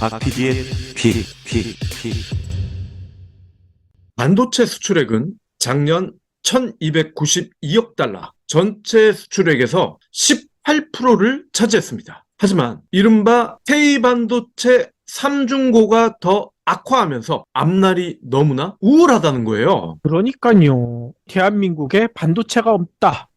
박PD의 픽. 반도체 수출액은 작년 1292억 달러, 전체 수출액에서 18%를 차지했습니다. 하지만 이른바 K반도체 3중고가 더 악화하면서 앞날이 너무나 우울하다는 거예요. 그러니까요. 대한민국에 반도체가 없다.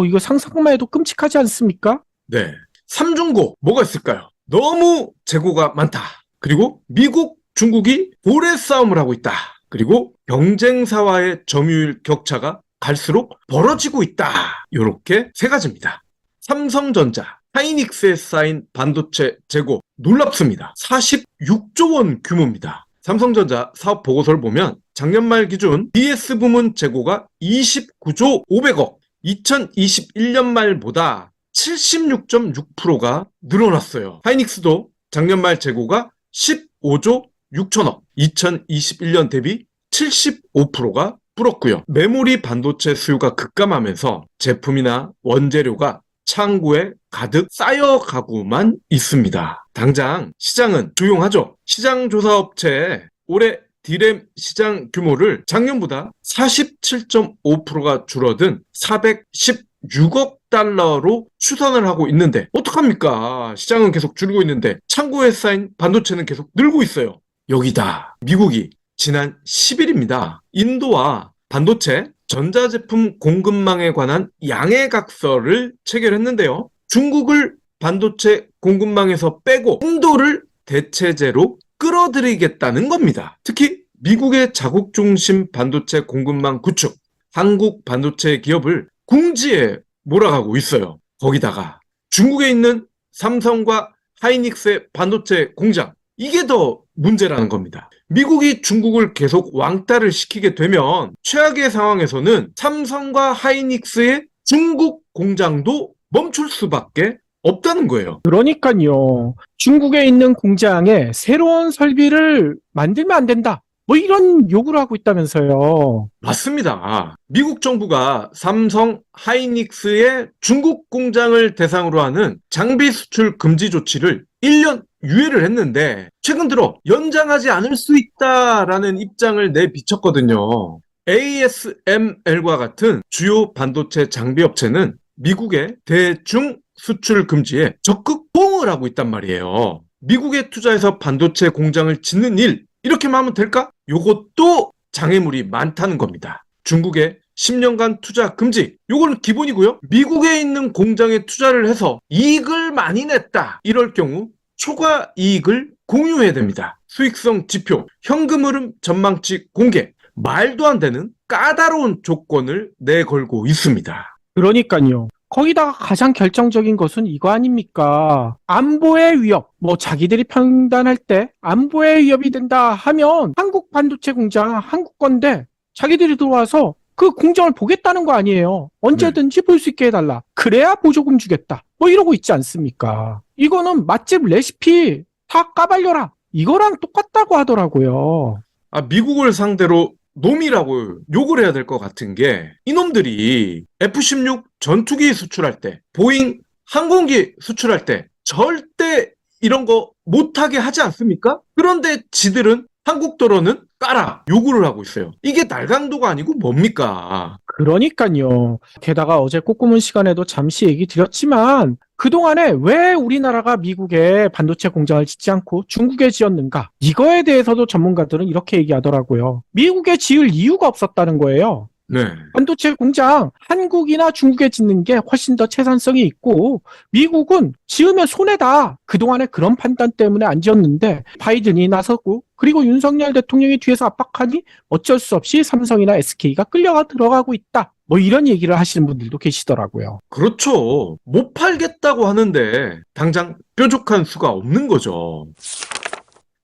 이거 상상만 해도 끔찍하지 않습니까? 네. 3중고 뭐가 있을까요? 너무 재고가 많다. 그리고 미국, 중국이 고래 싸움을 하고 있다. 그리고 경쟁사와의 점유율 격차가 갈수록 벌어지고 있다. 이렇게 세 가지입니다. 삼성전자, 하이닉스에 쌓인 반도체 재고 놀랍습니다. 46조 원 규모입니다. 삼성전자 사업 보고서를 보면 작년 말 기준 DS 부문 재고가 29조 500억, 2021년 말보다 76.6%가 늘어났어요. 하이닉스도 작년 말 재고가 15조 6천억, 2021년 대비 75%가 불었고요. 메모리 반도체 수요가 급감하면서 제품이나 원재료가 창고에 가득 쌓여가고만 있습니다. 당장 시장은 조용하죠. 시장조사업체에 올해 D램 시장 규모를 작년보다 47.5%가 줄어든 416억 달러로 추산을 하고 있는데 어떡합니까? 시장은 계속 줄고 있는데 창고에 쌓인 반도체는 계속 늘고 있어요. 여기다 미국이 지난 10일입니다. 인도와 반도체 전자제품 공급망에 관한 양해각서를 체결했는데요. 중국을 반도체 공급망에서 빼고 인도를 대체제로 끌어들이겠다는 겁니다. 특히 미국의 자국 중심 반도체 공급망 구축, 한국 반도체 기업을 궁지에 몰아가고 있어요. 거기다가 중국에 있는 삼성과 하이닉스의 반도체 공장, 이게 더 문제라는 겁니다. 미국이 중국을 계속 왕따를 시키게 되면 최악의 상황에서는 삼성과 하이닉스의 중국 공장도 멈출 수밖에 없다는 거예요. 그러니까요. 중국에 있는 공장에 새로운 설비를 만들면 안 된다. 이런 요구를 하고 있다면서요. 맞습니다. 미국 정부가 삼성, 하이닉스의 중국 공장을 대상으로 하는 장비 수출 금지 조치를 1년 유예를 했는데 최근 들어 연장하지 않을 수 있다라는 입장을 내비쳤거든요. ASML과 같은 주요 반도체 장비 업체는 미국의 대중 수출 금지에 적극 호응을 하고 있단 말이에요. 미국에 투자해서 반도체 공장을 짓는 일, 이렇게만 하면 될까? 요것도 장애물이 많다는 겁니다. 중국의 10년간 투자 금지, 요거는 기본이고요. 미국에 있는 공장에 투자를 해서 이익을 많이 냈다. 이럴 경우 초과 이익을 공유해야 됩니다. 수익성 지표, 현금 흐름 전망치 공개, 말도 안 되는 까다로운 조건을 내걸고 있습니다. 그러니까요. 거기다가 가장 결정적인 것은 이거 아닙니까? 안보의 위협. 자기들이 판단할 때 안보의 위협이 된다 하면 한국 반도체 공장 한국 건데 자기들이 들어와서 그 공장을 보겠다는 거 아니에요. 언제든지 볼 수 있게 해달라. 그래야 보조금 주겠다. 이러고 있지 않습니까? 이거는 맛집 레시피 다 까발려라. 이거랑 똑같다고 하더라고요. 미국을 상대로 놈이라고 욕을 해야 될 것 같은 게 이놈들이 F-16 전투기 수출할 때, 보잉 항공기 수출할 때 절대 이런 거 못하게 하지 않습니까? 그런데 지들은 한국 도로는 까라 요구를 하고 있어요. 이게 날강도가 아니고 뭡니까? 그러니까요. 게다가 어제 꽃고문 시간에도 잠시 얘기 드렸지만 그동안에 왜 우리나라가 미국에 반도체 공장을 짓지 않고 중국에 지었는가? 이거에 대해서도 전문가들은 이렇게 얘기하더라고요. 미국에 지을 이유가 없었다는 거예요. 네. 반도체 공장 한국이나 중국에 짓는 게 훨씬 더 채산성이 있고 미국은 지으면 손해다. 그동안에 그런 판단 때문에 안 지었는데 바이든이 나서고 그리고 윤석열 대통령이 뒤에서 압박하니 어쩔 수 없이 삼성이나 SK가 끌려가 들어가고 있다. 이런 얘기를 하시는 분들도 계시더라고요. 그렇죠. 못 팔겠다고 하는데 당장 뾰족한 수가 없는 거죠.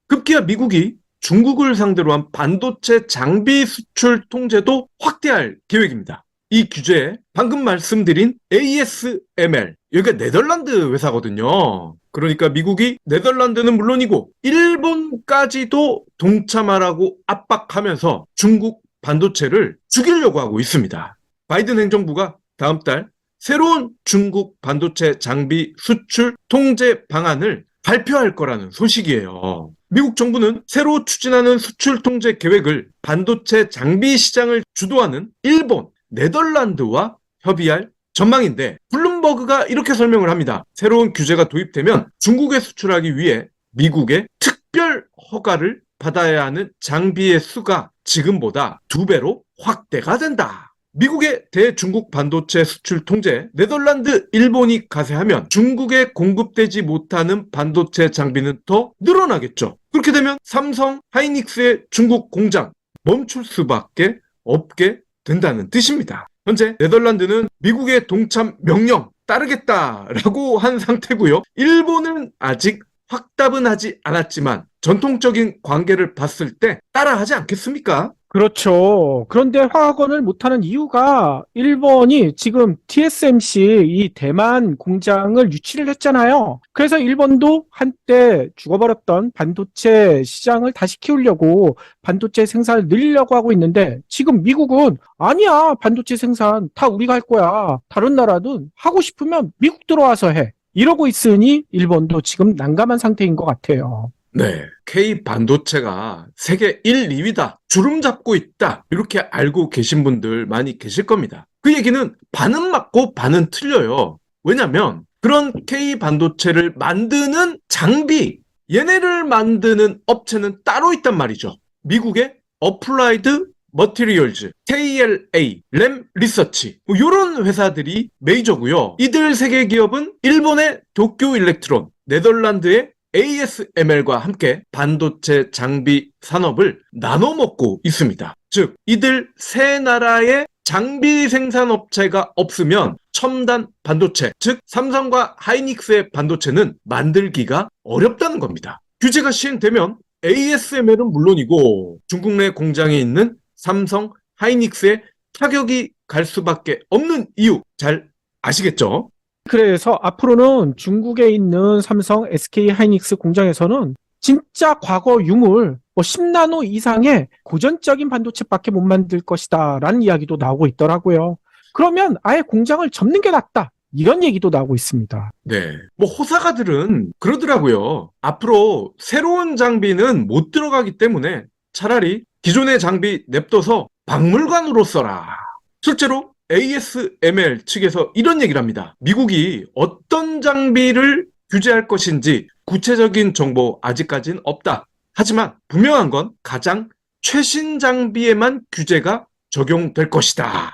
급기야 미국이 중국을 상대로 한 반도체 장비 수출 통제도 확대할 계획입니다. 이 규제에 방금 말씀드린 ASML, 여기가 네덜란드 회사거든요. 그러니까 미국이 네덜란드는 물론이고 일본까지도 동참하라고 압박하면서 중국 반도체를 죽이려고 하고 있습니다. 바이든 행정부가 다음 달 새로운 중국 반도체 장비 수출 통제 방안을 발표할 거라는 소식이에요. 미국 정부는 새로 추진하는 수출 통제 계획을 반도체 장비 시장을 주도하는 일본, 네덜란드와 협의할 전망인데 블룸버그가 이렇게 설명을 합니다. 새로운 규제가 도입되면 중국에 수출하기 위해 미국의 특별 허가를 받아야 하는 장비의 수가 지금보다 2배로 확대가 된다. 미국의 대중국 반도체 수출 통제, 네덜란드, 일본이 가세하면 중국에 공급되지 못하는 반도체 장비는 더 늘어나겠죠. 그렇게 되면 삼성, 하이닉스의 중국 공장 멈출 수밖에 없게 된다는 뜻입니다. 현재 네덜란드는 미국의 동참 명령 따르겠다라고 한 상태고요. 일본은 아직 확답은 하지 않았지만 전통적인 관계를 봤을 때 따라하지 않겠습니까? 그렇죠. 그런데 화학원을 못하는 이유가 일본이 지금 TSMC 이 대만 공장을 유치를 했잖아요. 그래서 일본도 한때 죽어버렸던 반도체 시장을 다시 키우려고 반도체 생산을 늘리려고 하고 있는데 지금 미국은 아니야, 반도체 생산 다 우리가 할 거야. 다른 나라는 하고 싶으면 미국 들어와서 해. 이러고 있으니 일본도 지금 난감한 상태인 것 같아요. 네, K 반도체가 세계 1, 2위다. 주름 잡고 있다. 이렇게 알고 계신 분들 많이 계실 겁니다. 그 얘기는 반은 맞고 반은 틀려요. 왜냐면 그런 K 반도체를 만드는 장비, 얘네를 만드는 업체는 따로 있단 말이죠. 미국의 어플라이드 머티리얼즈, KLA, 램 리서치 이런 회사들이 메이저고요. 이들 세계 기업은 일본의 도쿄 일렉트론, 네덜란드의 ASML과 함께 반도체 장비 산업을 나눠 먹고 있습니다. 즉, 이들 세 나라의 장비 생산 업체가 없으면 첨단 반도체, 즉 삼성과 하이닉스의 반도체는 만들기가 어렵다는 겁니다. 규제가 시행되면 ASML은 물론이고 중국 내 공장에 있는 삼성, 하이닉스에 타격이 갈 수밖에 없는 이유 잘 아시겠죠? 그래서 앞으로는 중국에 있는 삼성, SK 하이닉스 공장에서는 진짜 과거 유물 10나노 이상의 고전적인 반도체밖에 못 만들 것이다 라는 이야기도 나오고 있더라고요. 그러면 아예 공장을 접는 게 낫다. 이런 얘기도 나오고 있습니다. 네. 호사가들은 그러더라고요. 앞으로 새로운 장비는 못 들어가기 때문에 차라리 기존의 장비 냅둬서 박물관으로 써라. 실제로 ASML 측에서 이런 얘기를 합니다. 미국이 어떤 장비를 규제할 것인지 구체적인 정보 아직까지는 없다. 하지만 분명한 건 가장 최신 장비에만 규제가 적용될 것이다.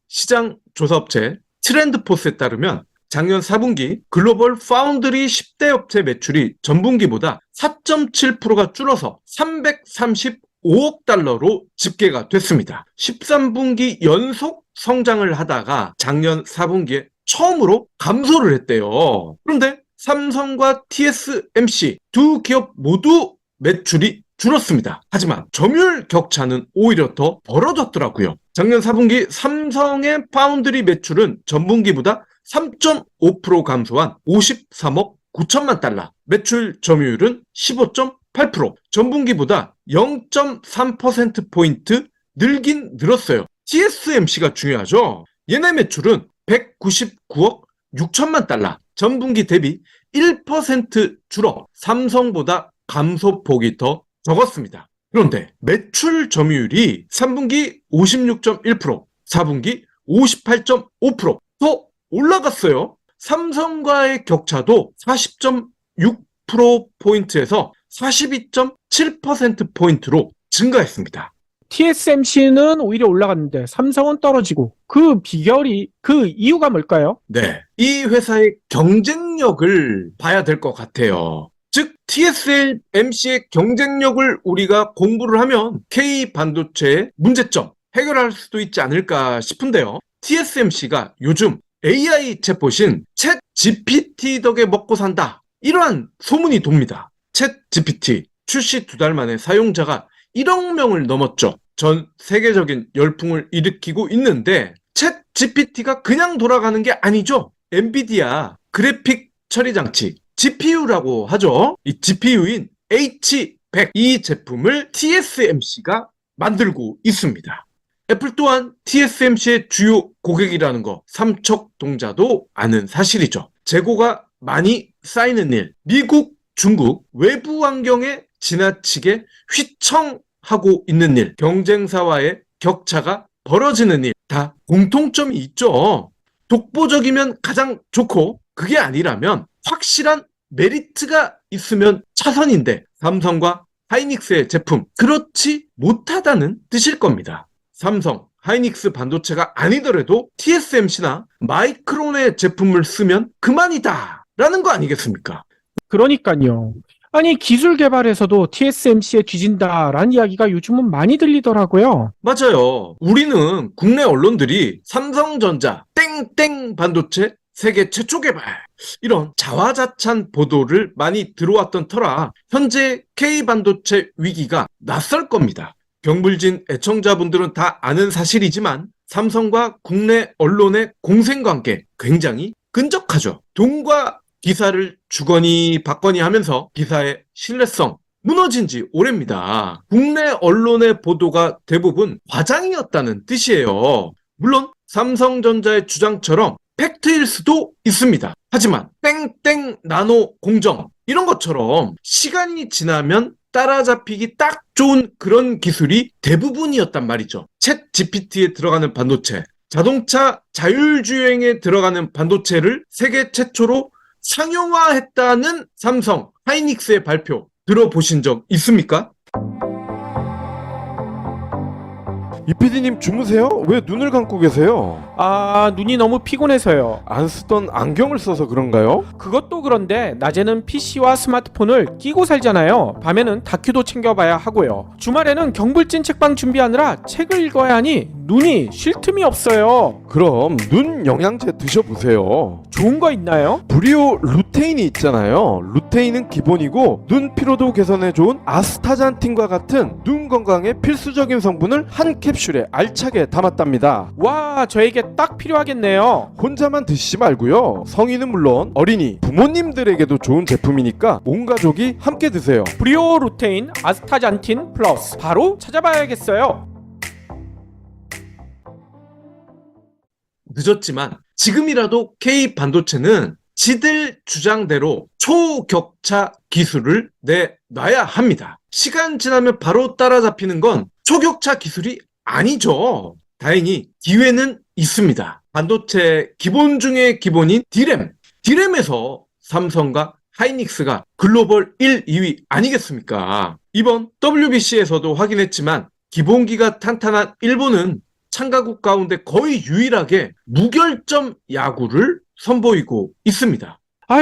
시장 조사업체 트렌드포스에 따르면 작년 4분기 글로벌 파운드리 10대 업체 매출이 전분기보다 4.7%가 줄어서 335억 달러로 집계가 됐습니다. 13분기 연속 성장을 하다가 작년 4분기에 처음으로 감소를 했대요. 그런데 삼성과 TSMC 두 기업 모두 매출이 줄었습니다. 하지만 점유율 격차는 오히려 더 벌어졌더라고요. 작년 4분기 삼성의 파운드리 매출은 전분기보다 3.5% 감소한 53억 9천만 달러. 매출 점유율은 15.8%. 전분기보다 0.3%포인트 늘긴 늘었어요. TSMC가 중요하죠. 얘네 매출은 199억 6천만 달러. 전분기 대비 1% 줄어 삼성보다 감소폭이 더 적었습니다. 그런데 매출 점유율이 3분기 56.1%, 4분기 58.5% 더 올라갔어요. 삼성과의 격차도 40.6%포인트에서 42.7%포인트로 증가했습니다. TSMC는 오히려 올라갔는데 삼성은 떨어지고 그 비결이, 그 이유가 뭘까요? 네, 이 회사의 경쟁력을 봐야 될 것 같아요. 즉 TSMC의 경쟁력을 우리가 공부를 하면 K 반도체의 문제점 해결할 수도 있지 않을까 싶은데요. TSMC가 요즘 AI 챗봇인 챗 GPT 덕에 먹고 산다. 이러한 소문이 돕니다. 챗 GPT 출시 2달 만에 사용자가 1억 명을 넘었죠. 전 세계적인 열풍을 일으키고 있는데 챗 GPT가 그냥 돌아가는 게 아니죠. 엔비디아 그래픽 처리 장치 GPU라고 하죠. 이 GPU인 H100 이 제품을 TSMC가 만들고 있습니다. 애플 또한 TSMC의 주요 고객이라는 거 삼척동자도 아는 사실이죠. 재고가 많이 쌓이는 일, 미국, 중국 외부 환경에 지나치게 휘청하고 있는 일, 경쟁사와의 격차가 벌어지는 일, 다 공통점이 있죠. 독보적이면 가장 좋고 그게 아니라면 확실한 메리트가 있으면 차선인데 삼성과 하이닉스의 제품 그렇지 못하다는 뜻일 겁니다. 삼성, 하이닉스 반도체가 아니더라도 TSMC나 마이크론의 제품을 쓰면 그만이다 라는 거 아니겠습니까? 그러니까요. 아니, 기술 개발에서도 TSMC에 뒤진다라는 이야기가 요즘은 많이 들리더라고요. 맞아요. 우리는 국내 언론들이 삼성전자 땡땡 반도체 세계 최초 개발 이런 자화자찬 보도를 많이 들어왔던 터라 현재 K반도체 위기가 낯설 겁니다. 경불진 애청자분들은 다 아는 사실이지만 삼성과 국내 언론의 공생관계 굉장히 끈적하죠. 돈과 기사를 주거니 받거니 하면서 기사의 신뢰성 무너진 지 오래입니다. 국내 언론의 보도가 대부분 과장이었다는 뜻이에요. 물론 삼성전자의 주장처럼 팩트일 수도 있습니다. 하지만 땡땡 나노 공정 이런 것처럼 시간이 지나면 따라잡히기 딱 좋은 그런 기술이 대부분이었단 말이죠. 챗 GPT에 들어가는 반도체, 자동차 자율주행에 들어가는 반도체를 세계 최초로 상용화했다는 삼성, 하이닉스의 발표 들어보신 적 있습니까? 이 PD님 주무세요? 왜 눈을 감고 계세요? 아, 눈이 너무 피곤해서요. 안 쓰던 안경을 써서 그런가요? 그것도 그런데 낮에는 PC와 스마트폰을 끼고 살잖아요. 밤에는 다큐도 챙겨봐야 하고요. 주말에는 경불진 책방 준비하느라 책을 읽어야 하니 눈이 쉴 틈이 없어요. 그럼 눈 영양제 드셔보세요. 좋은 거 있나요? 브리오 루테인이 있잖아요. 루테인은 기본이고 눈 피로도 개선에 좋은 아스타잔틴과 같은 눈 건강에 필수적인 성분을 한 캡슐에 알차게 담았답니다. 와, 저에게 딱 필요하겠네요. 혼자만 드시지 말고요. 성인은 물론 어린이, 부모님들에게도 좋은 제품이니까 온 가족이 함께 드세요. 브리오 루테인 아스타잔틴 플러스 바로 찾아봐야겠어요. 늦었지만 지금이라도 K 반도체는 지들 주장대로 초격차 기술을 내놔야 합니다. 시간 지나면 바로 따라잡히는 건 초격차 기술이 아니죠. 다행히 기회는 있습니다. 반도체 기본 중에 기본인 D램에서 삼성과 하이닉스가 글로벌 1, 2위 아니겠습니까? 이번 WBC에서도 확인했지만 기본기가 탄탄한 일본은 참가국 가운데 거의 유일하게 무결점 야구를 선보이고 있습니다.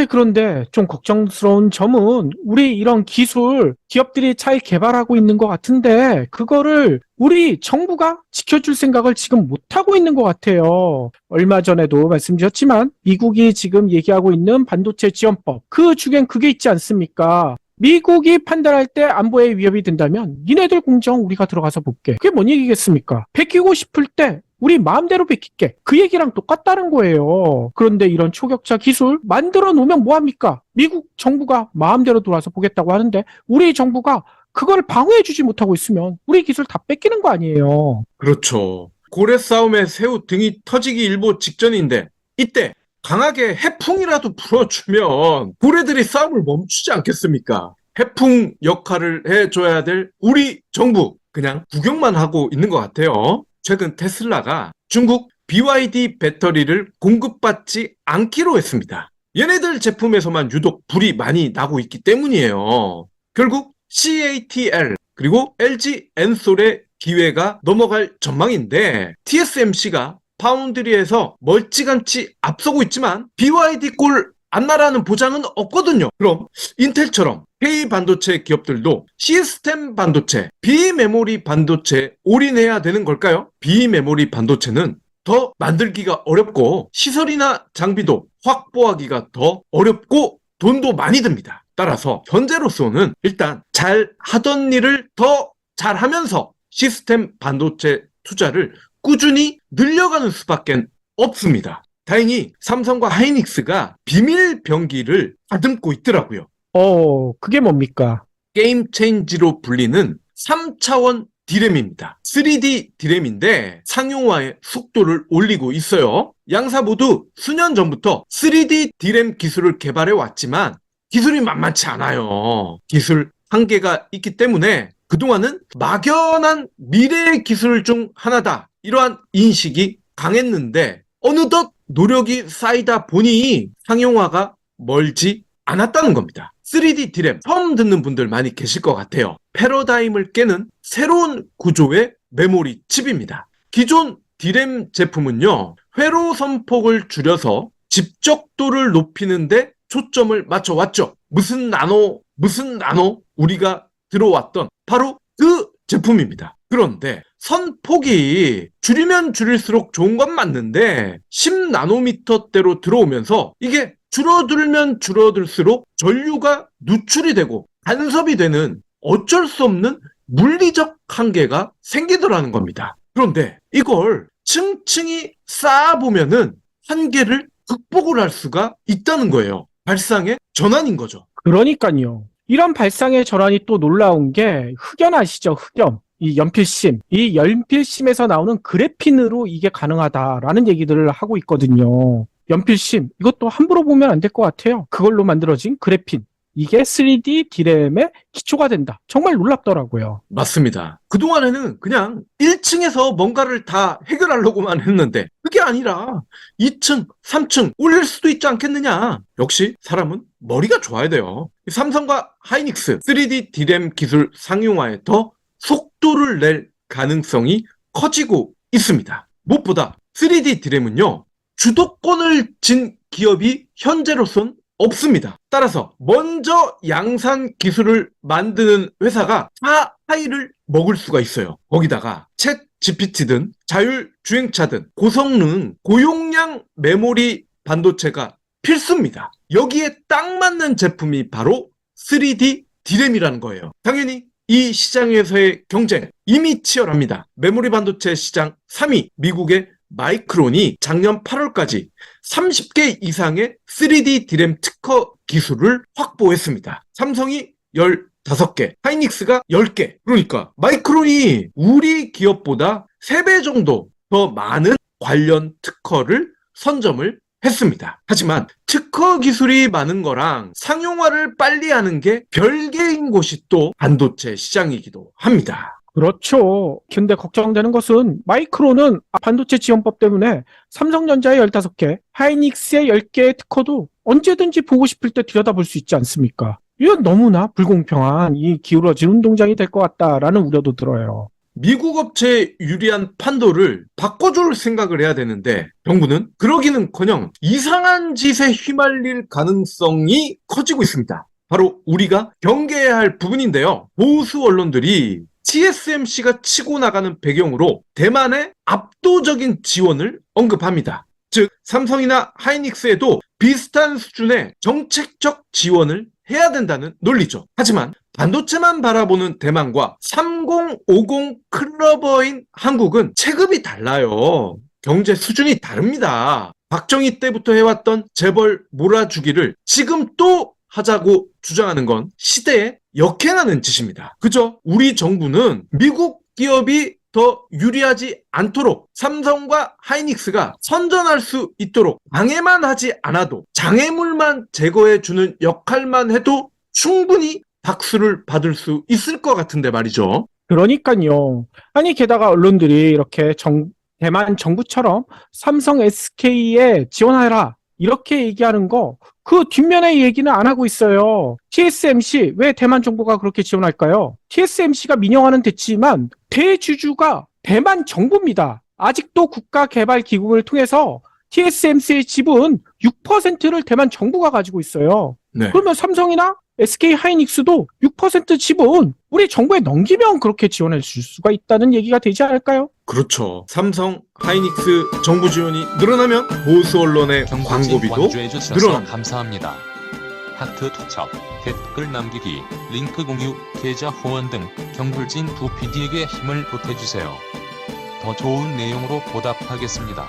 그런데 좀 걱정스러운 점은 우리 이런 기술 기업들이 잘 개발하고 있는 것 같은데 그거를 우리 정부가 지켜줄 생각을 지금 못하고 있는 것 같아요. 얼마 전에도 말씀드렸지만 미국이 지금 얘기하고 있는 반도체 지원법 그 중엔 그게 있지 않습니까? 미국이 판단할 때 안보에 위협이 된다면 니네들 공장 우리가 들어가서 볼게. 그게 뭔 얘기겠습니까? 베끼고 싶을 때 우리 마음대로 베낄게. 그 얘기랑 똑같다는 거예요. 그런데 이런 초격차 기술 만들어 놓으면 뭐합니까? 미국 정부가 마음대로 들어와서 보겠다고 하는데 우리 정부가 그걸 방어해주지 못하고 있으면 우리 기술 다 뺏기는 거 아니에요. 그렇죠. 고래 싸움에 새우 등이 터지기 일보 직전인데 이때 강하게 해풍이라도 불어주면 고래들이 싸움을 멈추지 않겠습니까? 해풍 역할을 해줘야 될 우리 정부 그냥 구경만 하고 있는 것 같아요. 최근 테슬라가 중국 BYD 배터리를 공급받지 않기로 했습니다. 얘네들 제품에서만 유독 불이 많이 나고 있기 때문이에요. 결국 CATL 그리고 LG 엔솔의 기회가 넘어갈 전망인데 TSMC가 파운드리에서 멀찌감치 앞서고 있지만 BYD 꼴 안 나라는 보장은 없거든요. 그럼 인텔처럼 K 반도체 기업들도 시스템 반도체, 비메모리 반도체에 올인해야 되는 걸까요? 비메모리 반도체는 더 만들기가 어렵고 시설이나 장비도 확보하기가 더 어렵고 돈도 많이 듭니다. 따라서 현재로서는 일단 잘 하던 일을 더 잘하면서 시스템 반도체 투자를 꾸준히 늘려가는 수밖에 없습니다. 다행히 삼성과 하이닉스가 비밀 병기를 다듬고 있더라고요. 그게 뭡니까? 게임 체인지로 불리는 3차원 D램입니다. 3D D램인데 상용화의 속도를 올리고 있어요. 양사 모두 수년 전부터 3D D램 기술을 개발해 왔지만 기술이 만만치 않아요. 기술 한계가 있기 때문에 그동안은 막연한 미래의 기술 중 하나다, 이러한 인식이 강했는데 어느덧 노력이 쌓이다 보니 상용화가 멀지 않았다는 겁니다. 3D D램 처음 듣는 분들 많이 계실 것 같아요. 패러다임을 깨는 새로운 구조의 메모리 칩입니다. 기존 D램 제품은요, 회로 선폭을 줄여서 집적도를 높이는데 초점을 맞춰왔죠. 무슨 나노 우리가 들어왔던 바로 그 제품입니다. 그런데 선폭이 줄이면 줄일수록 좋은 건 맞는데 10나노미터대로 들어오면서 이게 줄어들면 줄어들수록 전류가 누출이 되고 간섭이 되는 어쩔 수 없는 물리적 한계가 생기더라는 겁니다. 그런데 이걸 층층이 쌓아보면은 한계를 극복을 할 수가 있다는 거예요. 발상의 전환인 거죠. 그러니까요. 이런 발상의 전환이 또 놀라운 게 흑연 아시죠? 흑연. 이 연필심. 이 연필심에서 나오는 그래핀으로 이게 가능하다라는 얘기들을 하고 있거든요. 연필심. 이것도 함부로 보면 안 될 것 같아요. 그걸로 만들어진 그래핀. 이게 3D D램의 기초가 된다. 정말 놀랍더라고요. 맞습니다. 그동안에는 그냥 1층에서 뭔가를 다 해결하려고만 했는데 그게 아니라 2층, 3층 올릴 수도 있지 않겠느냐. 역시 사람은 머리가 좋아야 돼요. 삼성과 하이닉스 3D D램 기술 상용화에 더 속도를 낼 가능성이 커지고 있습니다. 무엇보다 3D D램은요, 주도권을 진 기업이 현재로선 없습니다. 따라서 먼저 양산 기술을 만드는 회사가 하이를 먹을 수가 있어요. 거기다가 챗 GPT든 자율주행차든 고성능 고용량 메모리 반도체가 필수입니다. 여기에 딱 맞는 제품이 바로 3D D램이라는 거예요. 당연히 이 시장에서의 경쟁 이미 치열합니다. 메모리 반도체 시장 3위 미국의 마이크론이 작년 8월까지 30개 이상의 3D D램 특허 기술을 확보했습니다. 삼성이 15개, 하이닉스가 10개. 그러니까 마이크론이 우리 기업보다 3배 정도 더 많은 관련 특허를 선점을 했습니다. 하지만 특허 기술이 많은 거랑 상용화를 빨리 하는 게 별개인 곳이 또 반도체 시장이기도 합니다. 그렇죠. 근데 걱정되는 것은 마이크론은 반도체 지원법 때문에 삼성전자의 15개, 하이닉스의 10개의 특허도 언제든지 보고 싶을 때 들여다볼 수 있지 않습니까? 이건 너무나 불공평한 이 기울어진 운동장이 될 것 같다라는 우려도 들어요. 미국 업체에 유리한 판도를 바꿔줄 생각을 해야 되는데 정부는 그러기는커녕 이상한 짓에 휘말릴 가능성이 커지고 있습니다. 바로 우리가 경계해야 할 부분인데요. 보수 언론들이 TSMC가 치고 나가는 배경으로 대만의 압도적인 지원을 언급합니다. 즉 삼성이나 하이닉스에도 비슷한 수준의 정책적 지원을 해야 된다는 논리죠. 하지만 반도체만 바라보는 대만과 3050 클러버인 한국은 체급이 달라요. 경제 수준이 다릅니다. 박정희 때부터 해왔던 재벌 몰아주기를 지금 또 하자고 주장하는 건 시대에 역행하는 짓입니다. 그죠? 우리 정부는 미국 기업이 더 유리하지 않도록 삼성과 하이닉스가 선전할 수 있도록 방해만 하지 않아도 장애물만 제거해주는 역할만 해도 충분히 박수를 받을 수 있을 것 같은데 말이죠. 그러니까요. 아니 게다가 언론들이 이렇게 대만 정부처럼 삼성 SK에 지원하라 이렇게 얘기하는 거 그 뒷면의 얘기는 안 하고 있어요. TSMC 왜 대만 정부가 그렇게 지원할까요? TSMC가 민영화는 됐지만 대주주가 대만 정부입니다. 아직도 국가개발기금을 통해서 TSMC의 지분 6%를 대만 정부가 가지고 있어요. 네. 그러면 삼성이나 SK 하이닉스도 6% 지분 우리 정부에 넘기면 그렇게 지원해 줄 수가 있다는 얘기가 되지 않을까요? 그렇죠. 삼성, 하이닉스 정부 지원이 늘어나면 보수 언론의 광고비도 늘어납니다. 감사합니다. 하트 투척, 댓글 남기기, 링크 공유, 계좌 후원 등 경불진 두 PD에게 힘을 보태주세요. 더 좋은 내용으로 보답하겠습니다.